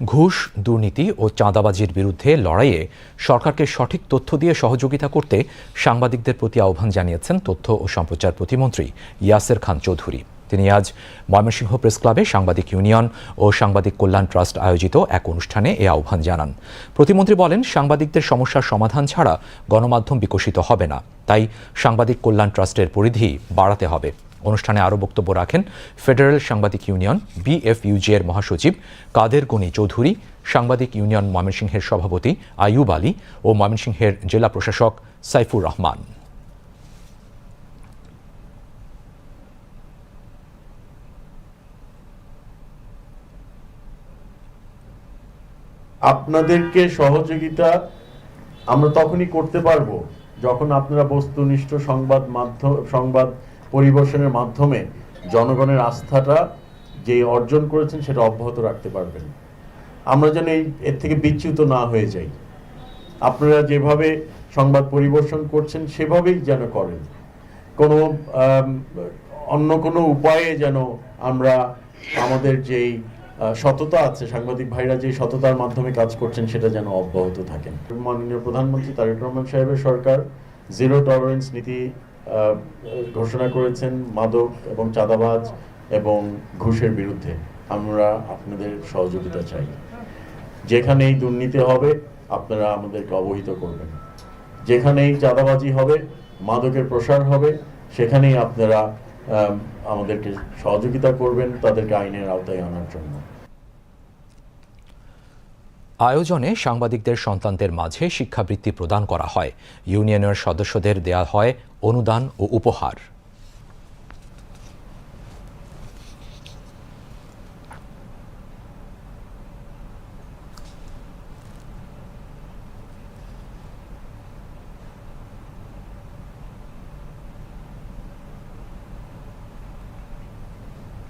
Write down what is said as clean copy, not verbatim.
ঘুষ, দুর্নীতি ও চাঁদাবাজির বিরুদ্ধে লড়াইয়ে সরকারকে সঠিক তথ্য দিয়ে সহযোগিতা করতে সাংবাদিকদের প্রতি আহ্বান জানিয়েছেন তথ্য ও সম্প্রচার প্রতিমন্ত্রী ইয়াসের খান চৌধুরী। তিনি আজ ময়মনসিংহ প্রেস ক্লাবে সাংবাদিক ইউনিয়ন ও সাংবাদিক কল্যাণ ট্রাস্ট আয়োজিত এক অনুষ্ঠানে এ আহ্বান জানান। প্রতিমন্ত্রী বলেন, সাংবাদিকদের সমস্যার সমাধান ছাড়া গণমাধ্যম বিকশিত হবে না, তাই সাংবাদিক কল্যাণ ট্রাস্টের পরিধি বাড়াতে হবে। অনুষ্ঠানে আরও বক্তব্য রাখেন ফেডারেল সাংবাদিক ইউনিয়ন BFUJ এর মহাসচিব কাদের গনি চৌধুরী, সাংবাদিক ইউনিয়ন ময়মনসিংহের সভাপতি আইয়ুব আলী ও ময়মনসিংহের জেলা প্রশাসক সাইফুর রহমান। আপনাদেরকে সহযোগিতা আমরা তখনই করতে পারবো যখন আপনারা বস্তুনিষ্ঠ সংবাদ পরিবেশনের মাধ্যমে জনগণের আস্থাটা যে অর্জন করেছেন সেটা অব্যাহত রাখতে পারবেন। আমরা যেন এর থেকে বিচ্যুত না হয়ে যাই। আপনারা যেভাবে সংবাদ পরিবেশন করছেন সেভাবেই যেন করেন, অন্য কোনো উপায়ে যেন আমরা আমাদের যেই সততা আছে, সাংবাদিক ভাইরা যে সততার মাধ্যমে কাজ করছেন সেটা যেন অব্যাহত থাকেন। মাননীয় প্রধানমন্ত্রী তারেক রহমান সাহেবের সরকার জিরো টলারেন্স নীতি ঘোষণা করেছেন মাদক এবং চাঁদাবাজ এবং ঘুষের বিরুদ্ধে। আমরা আপনাদের সহযোগিতা চাই। যেখানেই দুর্নীতি হবে আপনারা আমাদেরকে অবহিত করবেন, যেখানেই চাঁদাবাজি হবে, মাদকের প্রসার হবে, সেখানেই আপনারা আমাদেরকে সহযোগিতা করবেন তাদেরকে আইনের আওতায় আনার জন্য। আয়োজনে সাংবাদিকদের সন্তানদের মাঝে শিক্ষাবৃত্তি প্রদান করা হয়। ইউনিয়নের সদস্যদের দেয়া হয় অনুদান ও উপহার।